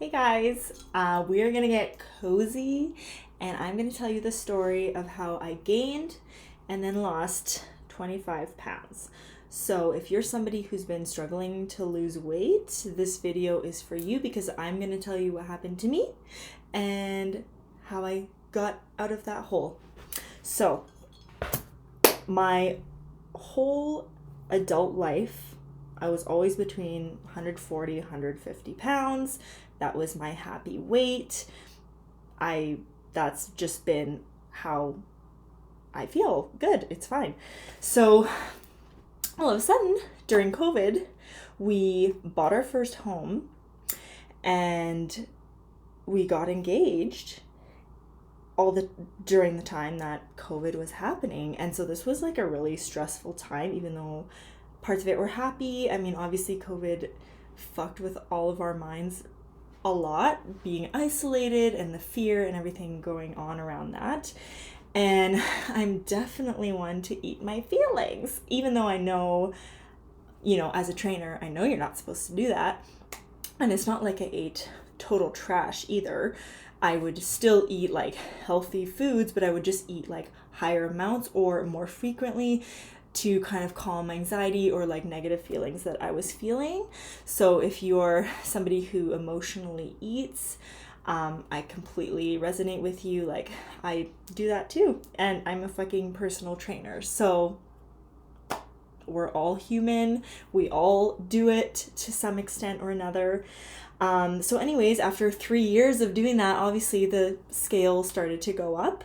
Hey guys, we are gonna get cozy and I'm gonna tell you the story of how I gained and then lost 25 pounds. So, if you're somebody who's been struggling to lose weight, this video is for you because I'm gonna tell you what happened to me and how I got out of that hole. So, my whole adult life, I was always between 140, 150 pounds. That was my happy weight. That's just been how I feel. Good, it's fine. So all of a sudden, during COVID, we bought our first home and we got engaged during the time that COVID was happening. And so this was like a really stressful time, even though parts of it were happy. I mean, obviously COVID fucked with all of our minds a lot, being isolated and the fear and everything going on around that. And I'm definitely one to eat my feelings, even though I know, as a trainer, I know you're not supposed to do that. And it's not like I ate total trash either. I would still eat like healthy foods, but I would just eat like higher amounts or more frequently to kind of calm anxiety or like negative feelings that I was feeling. So if you're somebody who emotionally eats, I completely resonate with you. Like, I do that too. And I'm a fucking personal trainer. So we're all human. We all do it to some extent or another. So anyways, after 3 years of doing that, obviously the scale started to go up.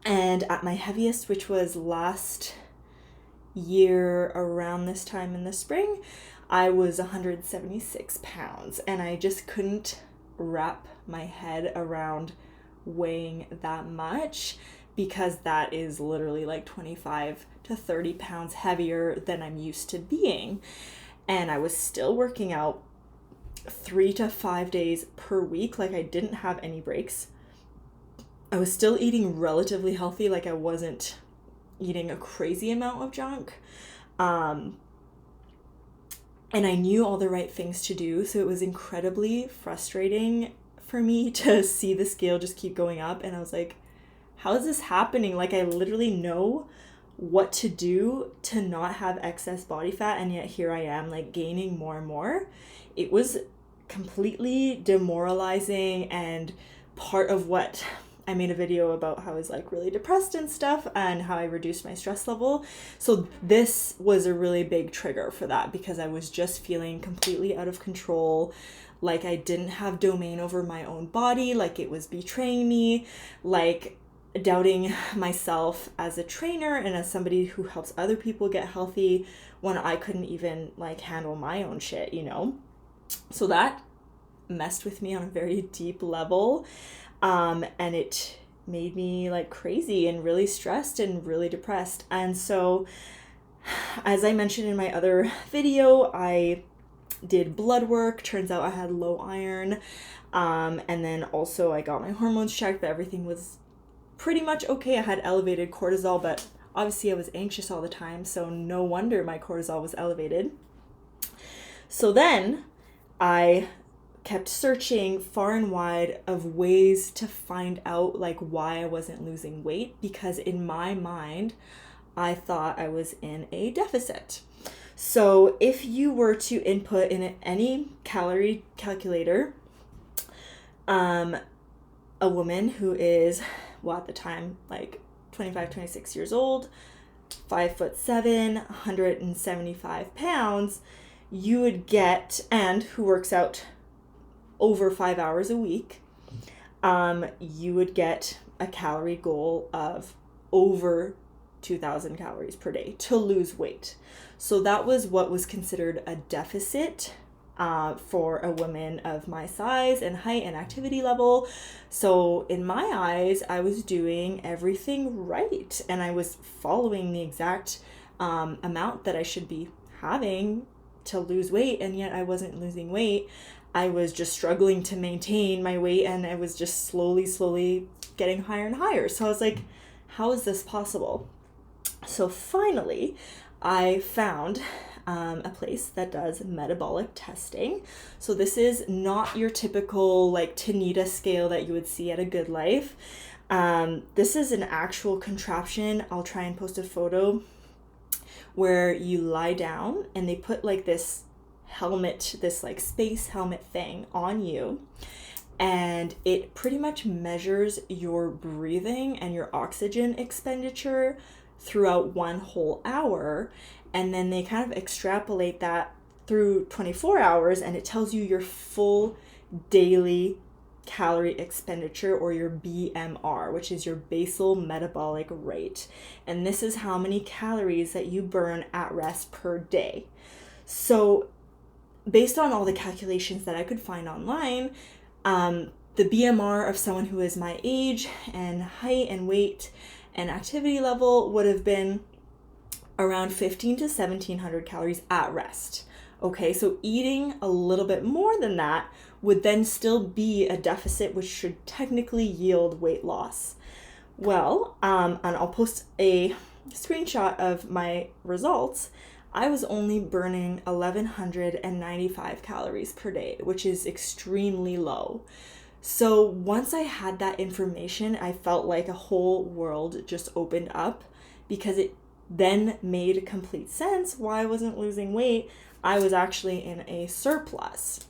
And at my heaviest, which was last year around this time in the spring, I was 176 pounds. And I just couldn't wrap my head around weighing that much, because that is literally like 25 to 30 pounds heavier than I'm used to being. And I was still working out 3 to 5 days per week. Like, I didn't have any breaks. I was still eating relatively healthy. Like, I wasn't eating a crazy amount of junk. And I knew all the right things to do. So it was incredibly frustrating for me to see the scale just keep going up. And I was like, how is this happening? Like, I literally know what to do to not have excess body fat, and yet here I am like gaining more and more. It was completely demoralizing, and part of what I made a video about how I was like really depressed and stuff and how I reduced my stress level. So this was a really big trigger for that, because I was just feeling completely out of control. Like, I didn't have domain over my own body. Like, it was betraying me, like doubting myself as a trainer and as somebody who helps other people get healthy when I couldn't even like handle my own shit, So that messed with me on a very deep level. And it made me like crazy and really stressed and really depressed. And so, as I mentioned in my other video, I did blood work. Turns out I had low iron. And then also I got my hormones checked, but everything was pretty much okay. I had elevated cortisol, but obviously I was anxious all the time, so no wonder my cortisol was elevated. So then I kept searching far and wide of ways to find out like why I wasn't losing weight, because in my mind I thought I was in a deficit. So if you were to input in any calorie calculator, a woman who is, well, at the time, like 25, 26 years old, 5'7", 175 pounds, you would get, and who works out over 5 hours a week, you would get a calorie goal of over 2,000 calories per day to lose weight. So that was what was considered a deficit for a woman of my size and height and activity level. So in my eyes, I was doing everything right, and I was following the exact amount that I should be having to lose weight, and yet I wasn't losing weight. I was just struggling to maintain my weight, and I was just slowly getting higher and higher. So I was like, how is this possible? So finally, I found a place that does metabolic testing. So this is not your typical like Tanita scale that you would see at a Good Life. This is an actual contraption. I'll try and post a photo where you lie down and they put like this helmet, this like space helmet thing on you, and it pretty much measures your breathing and your oxygen expenditure throughout one whole hour, and then they kind of extrapolate that through 24 hours, and it tells you your full daily calorie expenditure, or your BMR, which is your basal metabolic rate. And this is how many calories that you burn at rest per day. So based on all the calculations that I could find online, the BMR of someone who is my age and height and weight and activity level would have been around 15 to 1700 calories at rest. Okay, so eating a little bit more than that would then still be a deficit, which should technically yield weight loss. Well, and I'll post a screenshot of my results. I was only burning 1195 calories per day, which is extremely low. So once I had that information, I felt like a whole world just opened up, because it then made complete sense why I wasn't losing weight. I was actually in a surplus.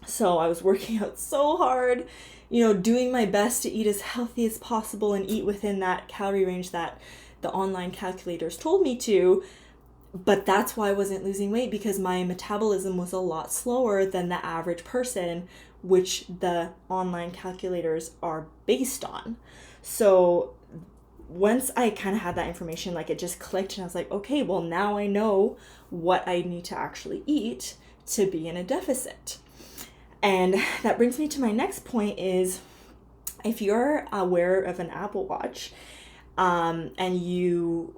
So I was working out so hard, doing my best to eat as healthy as possible and eat within that calorie range that the online calculators told me to. But that's why I wasn't losing weight, because my metabolism was a lot slower than the average person, which the online calculators are based on. So once I kind of had that information, like it just clicked, and I was like, okay, well now I know what I need to actually eat to be in a deficit. And that brings me to my next point is, if you're aware of an Apple Watch, and you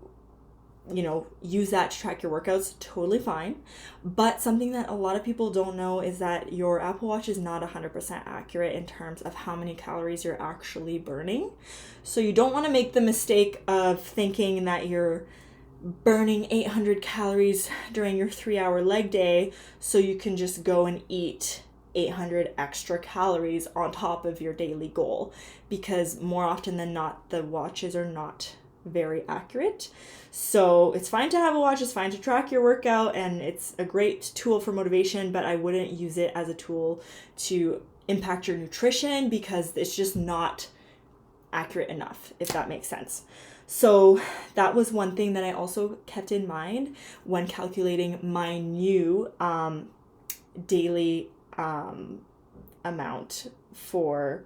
use that to track your workouts, totally fine. But something that a lot of people don't know is that your Apple Watch is not 100% accurate in terms of how many calories you're actually burning. So you don't want to make the mistake of thinking that you're burning 800 calories during your 3-hour leg day, so you can just go and eat 800 extra calories on top of your daily goal, because more often than not, the watches are not very accurate. So it's fine to have a watch, it's fine to track your workout, and it's a great tool for motivation, but I wouldn't use it as a tool to impact your nutrition, because it's just not accurate enough, if that makes sense. So that was one thing that I also kept in mind when calculating my new daily amount for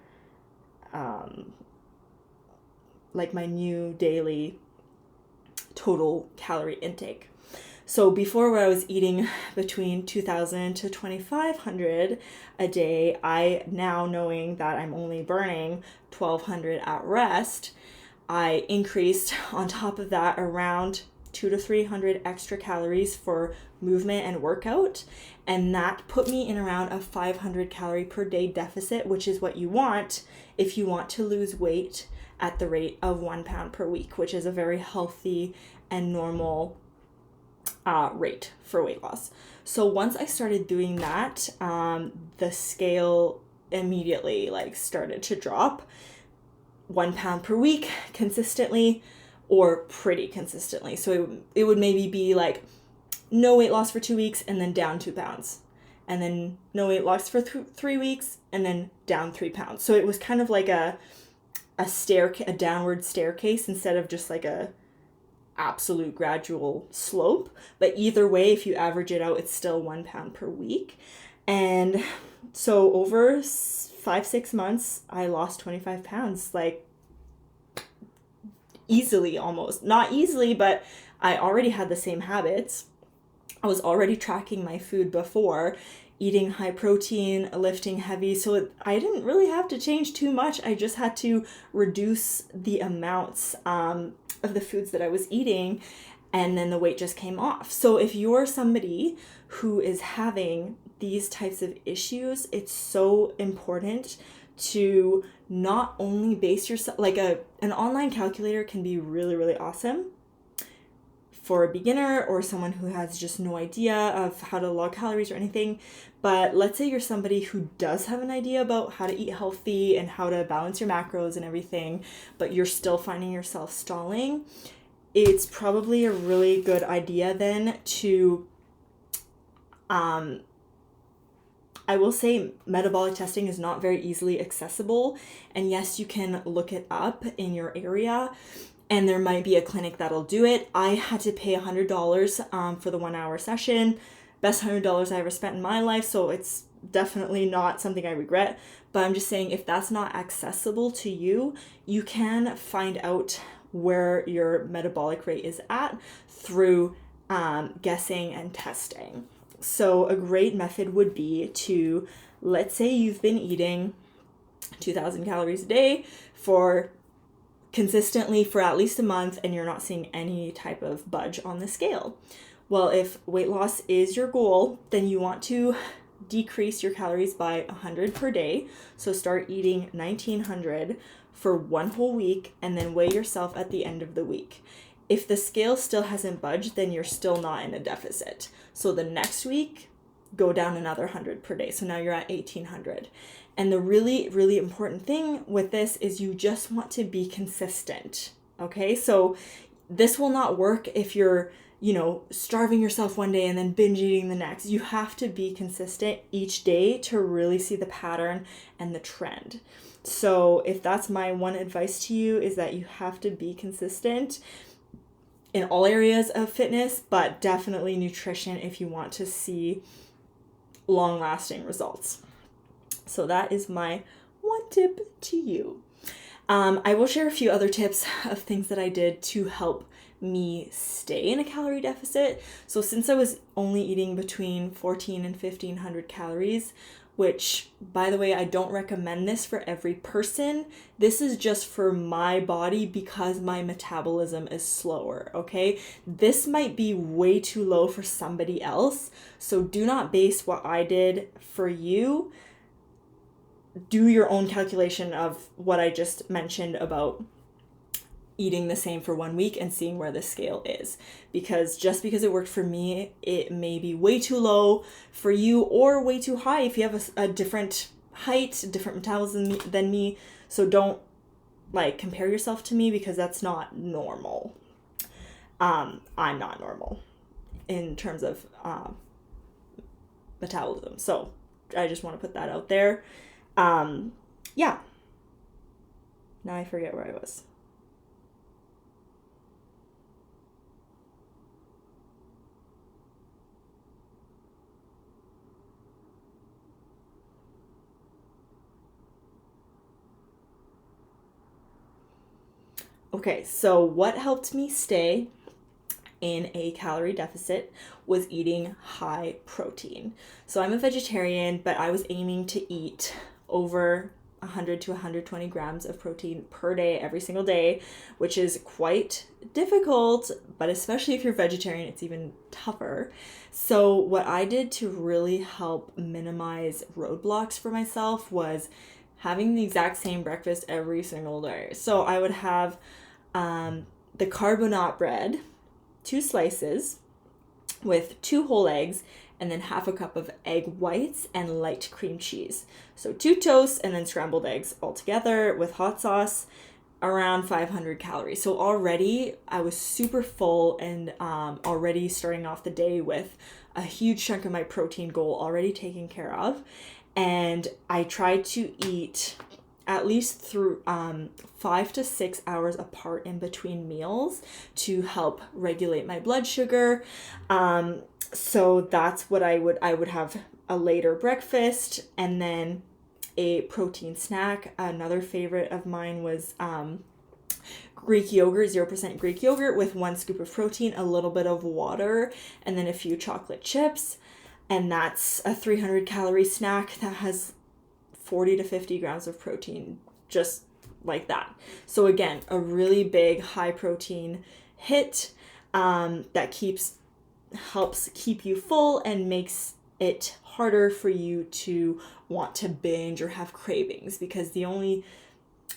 like my new daily total calorie intake. So before, where I was eating between 2,000 to 2,500 a day, I now, knowing that I'm only burning 1,200 at rest, I increased on top of that around 200 to 300 extra calories for movement and workout. And that put me in around a 500 calorie per day deficit, which is what you want if you want to lose weight at the rate of 1 pound per week, which is a very healthy and normal rate for weight loss. So once I started doing that, the scale immediately started to drop 1 pound per week consistently, or pretty consistently. So it would maybe be no weight loss for 2 weeks and then down 2 pounds, and then no weight loss for 3 weeks and then down 3 pounds. So it was kind of like a downward staircase instead of just a absolute gradual slope. But either way, if you average it out, it's still 1 pound per week. And so over 5-6 months, I lost 25 pounds, easily, almost. Not easily, but I already had the same habits. I was already tracking my food before, eating high protein, lifting heavy. So I didn't really have to change too much. I just had to reduce the amounts of the foods that I was eating, and then the weight just came off. So if you're somebody who is having these types of issues, it's so important to not only base yourself, an online calculator can be really, really awesome for a beginner or someone who has just no idea of how to log calories or anything. But let's say you're somebody who does have an idea about how to eat healthy and how to balance your macros and everything, but you're still finding yourself stalling. It's probably a really good idea then to, I will say metabolic testing is not very easily accessible. And yes, you can look it up in your area and there might be a clinic that'll do it. I had to pay $100 for the 1 hour session. Best $100 I ever spent in my life. So it's definitely not something I regret. But I'm just saying, if that's not accessible to you, you can find out where your metabolic rate is at through guessing and testing. So a great method would be to, let's say you've been eating 2,000 calories a day for consistently for at least a month and you're not seeing any type of budge on the scale. Well, if weight loss is your goal, then you want to decrease your calories by 100 per day. So start eating 1,900 for one whole week and then weigh yourself at the end of the week. If the scale still hasn't budged, then you're still not in a deficit. So the next week, go down another 100 per day. So now you're at 1,800. And the really, really important thing with this is you just want to be consistent. Okay, so this will not work if you're, starving yourself one day and then binge eating the next. You have to be consistent each day to really see the pattern and the trend. So if that's my one advice to you, is that you have to be consistent in all areas of fitness, but definitely nutrition if you want to see long-lasting results. So that is my one tip to you. I will share a few other tips of things that I did to help me stay in a calorie deficit. So since I was only eating between 1,400 and 1,500 calories, which, by the way, I don't recommend this for every person. This is just for my body because my metabolism is slower, okay? This might be way too low for somebody else, so do not base what I did for you. Do your own calculation of what I just mentioned about eating the same for 1 week and seeing where the scale is, because just because it worked for me, it may be way too low for you or way too high if you have a different height, different metabolism than me. So don't compare yourself to me because that's not normal. I'm not normal in terms of metabolism. So I just want to put that out there. Yeah. Now I forget where I was. Okay, so what helped me stay in a calorie deficit was eating high protein. So I'm a vegetarian, but I was aiming to eat over 100 to 120 grams of protein per day, every single day, which is quite difficult, but especially if you're vegetarian, it's even tougher. So what I did to really help minimize roadblocks for myself was having the exact same breakfast every single day. So I would have the carbonate bread, 2 slices with 2 whole eggs, and then half a cup of egg whites and light cream cheese. So 2 toasts and then scrambled eggs all together with hot sauce, around 500 calories. So already I was super full and already starting off the day with a huge chunk of my protein goal already taken care of. And I tried to eat at least through 5 to 6 hours apart in between meals to help regulate my blood sugar. So that's what I would have a later breakfast and then a protein snack. Another favorite of mine was Greek yogurt, 0% Greek yogurt with 1 scoop of protein, a little bit of water, and then a few chocolate chips. And that's a 300 calorie snack that has 40 to 50 grams of protein, just like that. So again, a really big high protein hit that helps keep you full and makes it harder for you to want to binge or have cravings, because the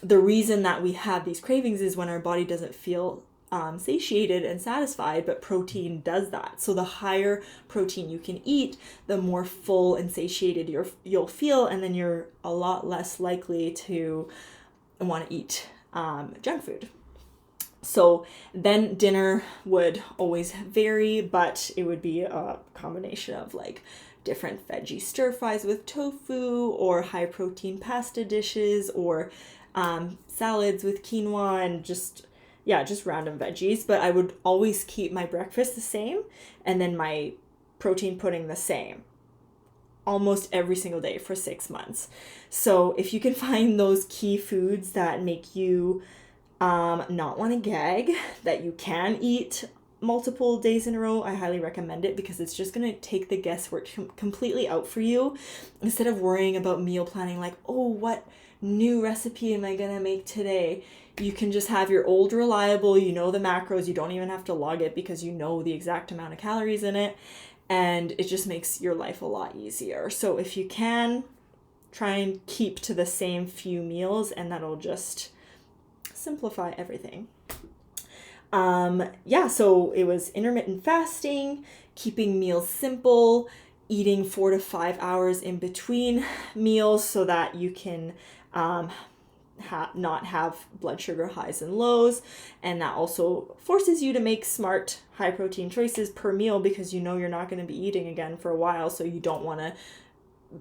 reason that we have these cravings is when our body doesn't feel satiated and satisfied, but protein does that. So the higher protein you can eat, the more full and satiated you'll feel, and then you're a lot less likely to want to eat junk food. So then dinner would always vary, but it would be a combination of like different veggie stir fries with tofu, or high protein pasta dishes, or salads with quinoa, and just random veggies. But I would always keep my breakfast the same, and then my protein pudding the same, almost every single day for 6 months. So if you can find those key foods that make you not want to gag, that you can eat multiple days in a row, I highly recommend it, because it's just going to take the guesswork completely out for you. Instead of worrying about meal planning, like, oh, what new recipe am I going to make today? You can just have your old reliable, you know the macros, you don't even have to log it because you know the exact amount of calories in it, and it just makes your life a lot easier. So if you can, try and keep to the same few meals, and that'll just simplify everything. So it was intermittent fasting, keeping meals simple, eating 4 to 5 hours in between meals so that you can not have blood sugar highs and lows. And that also forces you to make smart high protein choices per meal, because you know you're not going to be eating again for a while, so you don't want to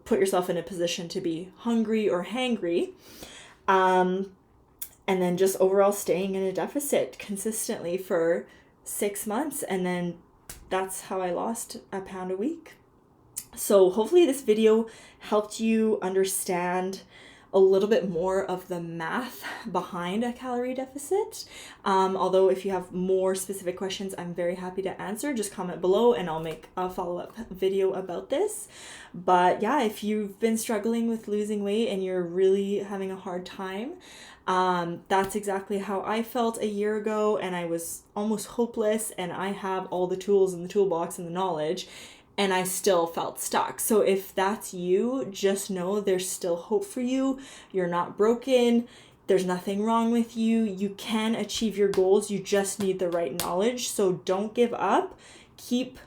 put yourself in a position to be hungry or hangry. And then just overall staying in a deficit consistently for 6 months. And then that's how I lost a pound a week. So hopefully this video helped you understand a little bit more of the math behind a calorie deficit. Although if you have more specific questions, I'm very happy to answer. Just comment below and I'll make a follow-up video about this. But yeah, if you've been struggling with losing weight and you're really having a hard time, that's exactly how I felt a year ago, and I was almost hopeless, and I have all the tools in the toolbox and the knowledge, and I still felt stuck. So if that's you, just know there's still hope for you. You're not broken. There's nothing wrong with you. You can achieve your goals. You just need the right knowledge. So don't give up. Keep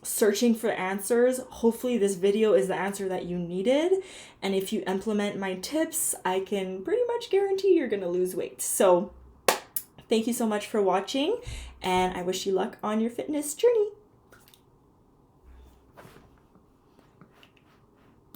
searching for answers. Hopefully this video is the answer that you needed. And if you implement my tips, I can pretty much guarantee you're going to lose weight. So thank you so much for watching, and I wish you luck on your fitness journey.